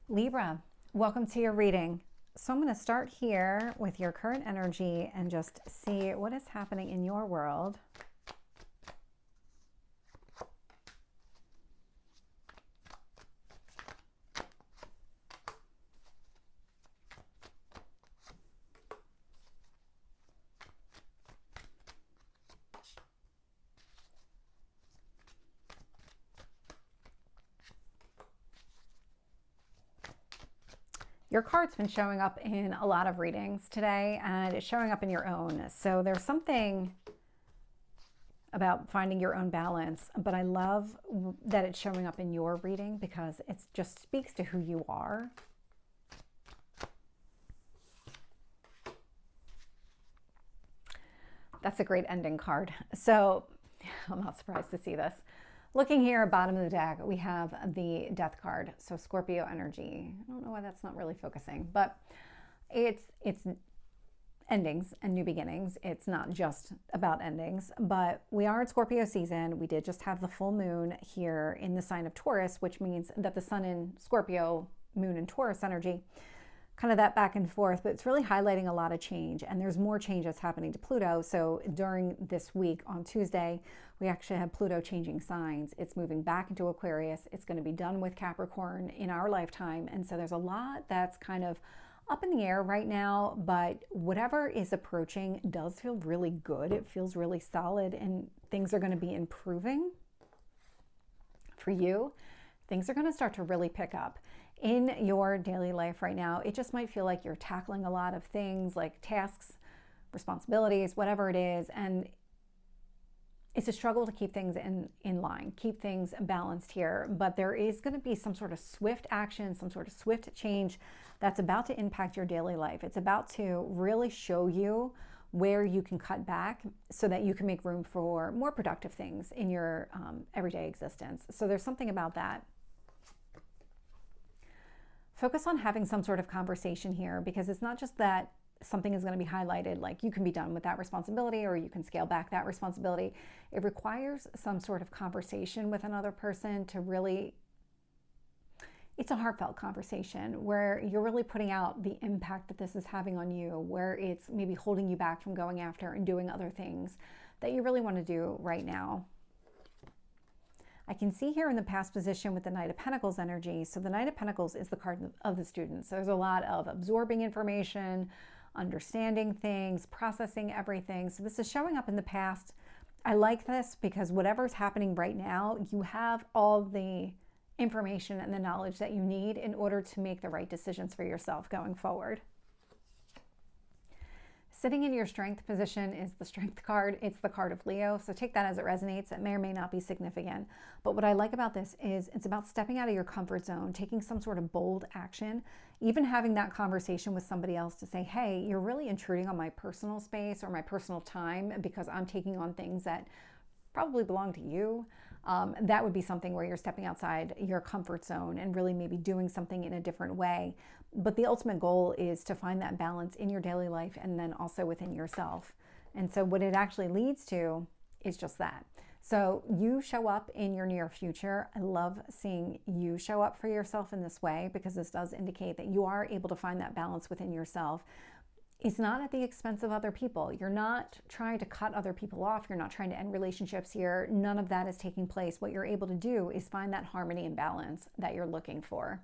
Libra, welcome to your reading. So I'm going to start here with your current energy and just see what is happening in your world. Your card's been showing up in a lot of readings today, and it's showing up in your own. So there's something about finding your own balance, but I love that it's showing up in your reading because it just speaks to who you are. That's a great ending card. So I'm not surprised to see this. Looking here at bottom of the deck, we have the Death card. So Scorpio energy. I don't know why that's not really focusing, but it's endings and new beginnings. It's not just about endings, but we are at Scorpio season. We did just have the full moon here in the sign of Taurus, which means that the sun in Scorpio, moon in Taurus energy, kind of that back and forth, but it's really highlighting a lot of change, and there's more change that's happening to Pluto. So during this week on Tuesday, we actually have Pluto changing signs. It's moving back into Aquarius. It's going to be done with Capricorn in our lifetime. And so there's a lot that's kind of up in the air right now, but whatever is approaching does feel really good. It feels really solid, and things are going to be improving for you. Things are going to start to really pick up in your daily life right now. It just might feel like you're tackling a lot of things like tasks, responsibilities, whatever it is. And it's a struggle to keep things in line, keep things balanced here. But there is going to be some sort of swift action, some sort of swift change that's about to impact your daily life. It's about to really show you where you can cut back so that you can make room for more productive things in your everyday existence. So there's something about that. Focus on having some sort of conversation here, because it's not just that something is going to be highlighted, like you can be done with that responsibility or you can scale back that responsibility. It requires some sort of conversation with another person to really, it's a heartfelt conversation where you're really putting out the impact that this is having on you, where it's maybe holding you back from going after and doing other things that you really want to do right now. I can see here in the past position with the Knight of Pentacles energy. So the Knight of Pentacles is the card of the student. So there's a lot of absorbing information, understanding things, processing everything. So this is showing up in the past. I like this because whatever's happening right now, you have all the information and the knowledge that you need in order to make the right decisions for yourself going forward. Sitting in your strength position is the strength card. It's the card of Leo. So take that as it resonates. It may or may not be significant. But what I like about this is it's about stepping out of your comfort zone, taking some sort of bold action, even having that conversation with somebody else to say, hey, you're really intruding on my personal space or my personal time because I'm taking on things that probably belong to you. That would be something where you're stepping outside your comfort zone and really maybe doing something in a different way. But the ultimate goal is to find that balance in your daily life and then also within yourself. And so what it actually leads to is just that. So you show up in your near future. I love seeing you show up for yourself in this way, because this does indicate that you are able to find that balance within yourself. It's not at the expense of other people. You're not trying to cut other people off. You're not trying to end relationships here. None of that is taking place. What you're able to do is find that harmony and balance that you're looking for.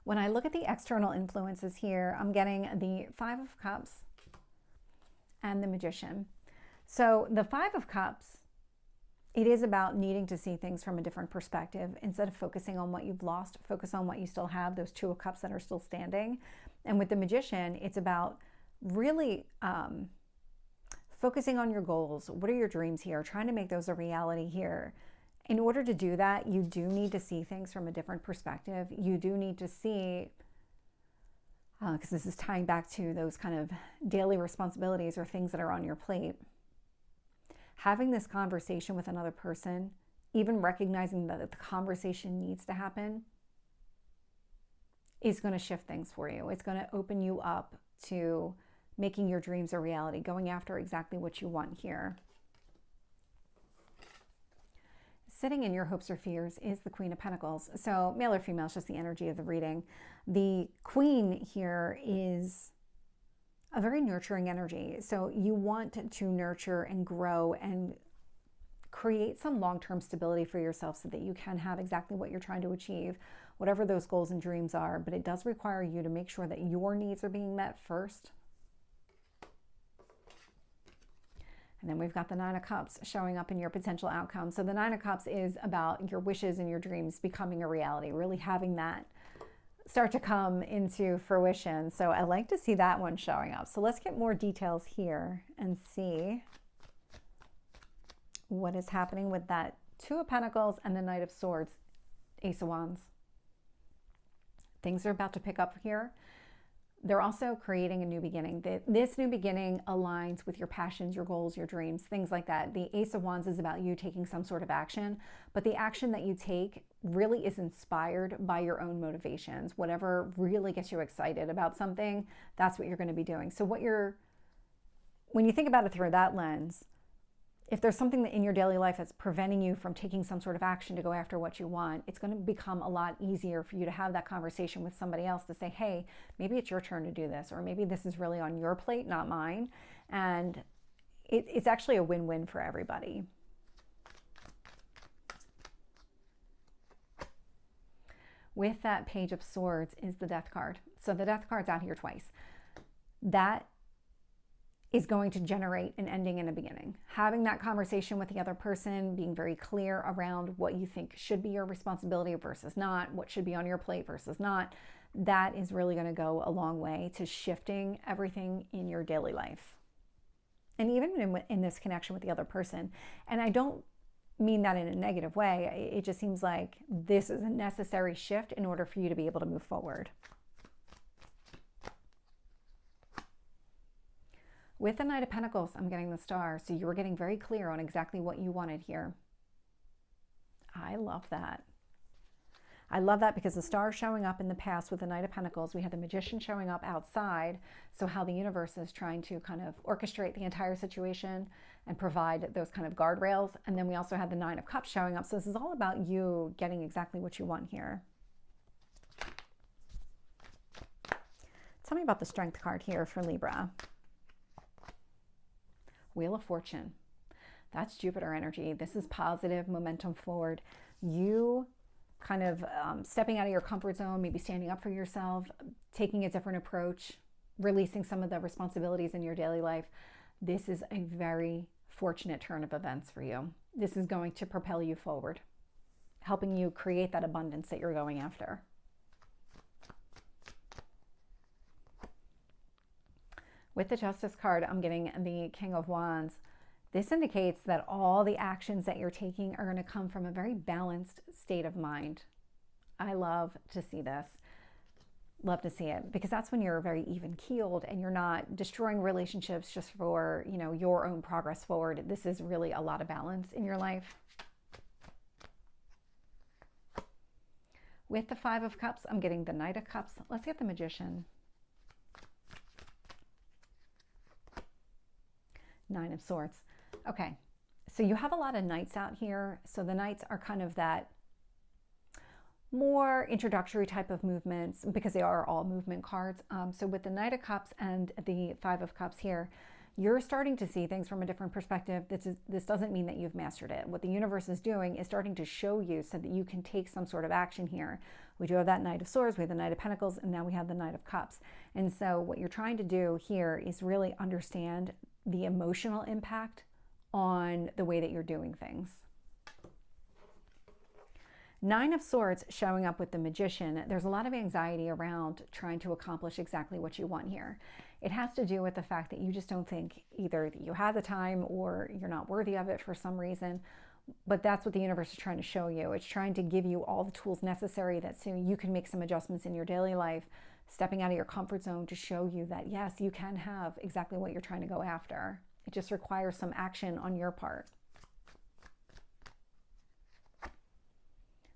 When I look at the external influences here, I'm getting the Five of Cups and the Magician. So the Five of Cups, it is about needing to see things from a different perspective. Instead of focusing on what you've lost, focus on what you still have, those Two of Cups that are still standing. And with the Magician, it's about really focusing on your goals. What are your dreams here? Trying to make those a reality here. In order to do that, you do need to see things from a different perspective. You do need to see, because this is tying back to those kind of daily responsibilities or things that are on your plate. Having this conversation with another person, even recognizing that the conversation needs to happen, is going to shift things for you. It's going to open you up to making your dreams a reality, going after exactly what you want here. sitting in your hopes or fears is the Queen of Pentacles. So male or female is just the energy of the reading. The Queen here is a very nurturing energy. So you want to nurture and grow and create some long-term stability for yourself so that you can have exactly what you're trying to achieve, whatever those goals and dreams are. But it does require you to make sure that your needs are being met first. And then we've got the Nine of Cups showing up in your potential outcome. So the Nine of Cups is about your wishes and your dreams becoming a reality, really having that start to come into fruition. So I like to see that one showing up. So let's get more details here and see what is happening with that Two of Pentacles and the Knight of Swords, Ace of Wands. Things are about to pick up here. They're also creating a new beginning. This new beginning aligns with your passions, your goals, your dreams, things like that. The Ace of Wands is about you taking some sort of action, but the action that you take really is inspired by your own motivations. Whatever really gets you excited about something, that's what you're going to be doing. So when you think about it through that lens, if there's something in your daily life that's preventing you from taking some sort of action to go after what you want, it's going to become a lot easier for you to have that conversation with somebody else to say, hey, maybe it's your turn to do this, or maybe this is really on your plate, not mine. And it's actually a win-win for everybody. With that Page of Swords is the Death card. So the Death card's out here twice. That is going to generate an ending and a beginning. Having that conversation with the other person, being very clear around what you think should be your responsibility versus not, what should be on your plate versus not, that is really going to go a long way to shifting everything in your daily life. And even in this connection with the other person. And I don't mean that in a negative way. It just seems like this is a necessary shift in order for you to be able to move forward. With the Knight of Pentacles, I'm getting the Star. So you were getting very clear on exactly what you wanted here. I love that. I love that because the Star showing up in the past with the Knight of Pentacles. We had the Magician showing up outside. So how the universe is trying to kind of orchestrate the entire situation and provide those kind of guardrails. And then we also had the Nine of Cups showing up. So this is all about you getting exactly what you want here. Tell me about the Strength card here for Libra. Wheel of Fortune. That's Jupiter energy. This is positive momentum forward. You kind of stepping out of your comfort zone, maybe standing up for yourself, taking a different approach, releasing some of the responsibilities in your daily life. This is a very fortunate turn of events for you. This is going to propel you forward, helping you create that abundance that you're going after. With the Justice card, I'm getting the King of Wands. This indicates that all the actions that you're taking are going to come from a very balanced state of mind. I love to see this. Love to see it, because that's when you're very even-keeled and you're not destroying relationships just for, your own progress forward. This is really a lot of balance in your life. With the Five of Cups, I'm getting the Knight of Cups. Let's get the Magician. Nine of Swords. Okay, so you have a lot of knights out here. So the knights are kind of that more introductory type of movements because they are all movement cards. So with the Knight of Cups and the Five of Cups here, you're starting to see things from a different perspective. This doesn't mean that you've mastered it. What the universe is doing is starting to show you so that you can take some sort of action here. We do have that Knight of Swords, we have the Knight of Pentacles, and now we have the Knight of Cups. And so what you're trying to do here is really understand the emotional impact on the way that you're doing things. Nine of Swords showing up with the Magician. There's a lot of anxiety around trying to accomplish exactly what you want here. It has to do with the fact that you just don't think either that you have the time or you're not worthy of it for some reason. But that's what the universe is trying to show you. It's trying to give you all the tools necessary that so you can make some adjustments in your daily life, stepping out of your comfort zone to show you that, yes, you can have exactly what you're trying to go after. It just requires some action on your part.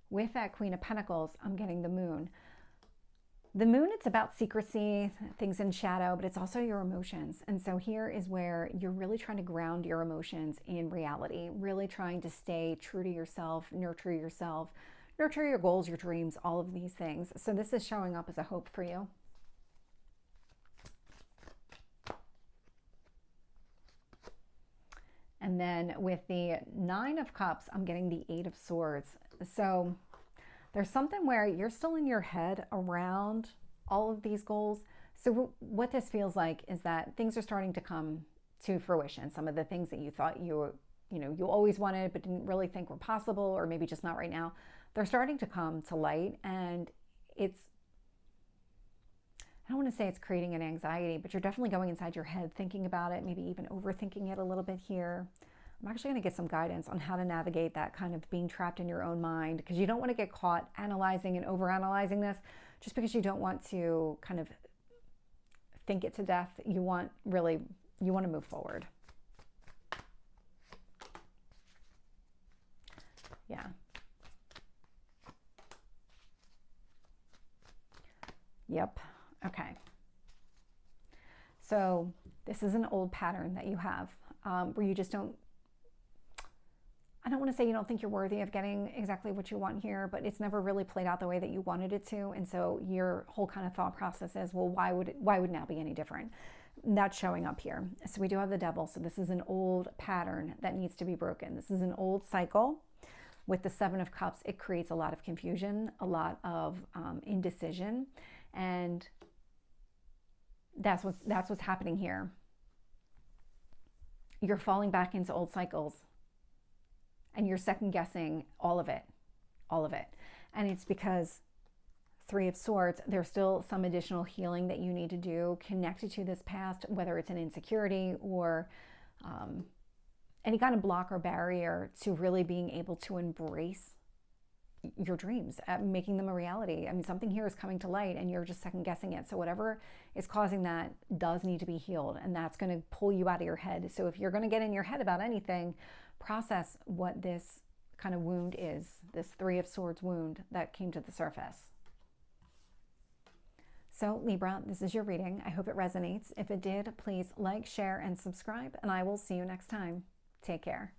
With that Queen of Pentacles, I'm getting the Moon. The moon, it's about secrecy, things in shadow, but it's also your emotions. And so here is where you're really trying to ground your emotions in reality, really trying to stay true to yourself, nurture your goals, your dreams, all of these things. So this is showing up as a hope for you. And then with the Nine of Cups, I'm getting the Eight of Swords. So there's something where you're still in your head around all of these goals. So what this feels like is that things are starting to come to fruition. Some of the things that you thought you always wanted but didn't really think were possible, or maybe just not right now, they're starting to come to light. And I don't want to say it's creating an anxiety, but you're definitely going inside your head thinking about it, maybe even overthinking it a little bit here. I'm actually going to get some guidance on how to navigate that kind of being trapped in your own mind, because you don't want to get caught analyzing and overanalyzing this just because you don't want to kind of think it to death. You want to move forward. Yeah. Yep. Okay. So this is an old pattern that you have where you just don't, I don't want to say you don't think you're worthy of getting exactly what you want here, but it's never really played out the way that you wanted it to. And so your whole kind of thought process is, well, why would now be any different? And that's showing up here. So we do have the Devil. So this is an old pattern that needs to be broken. This is an old cycle. With the Seven of Cups, it creates a lot of confusion, a lot of indecision. And that's what's happening here. You're falling back into old cycles. And you're second guessing all of it. And it's because Three of Swords, there's still some additional healing that you need to do connected to this past, whether it's an insecurity or any kind of block or barrier to really being able to embrace your dreams, making them a reality. I mean, something here is coming to light and you're just second guessing it. So whatever is causing that does need to be healed, and that's going to pull you out of your head. So if you're going to get in your head about anything, process what this kind of wound is, this Three of Swords wound that came to the surface. So Libra, this is your reading. I hope it resonates. If it did, please like, share, and subscribe, and I will see you next time. Take care.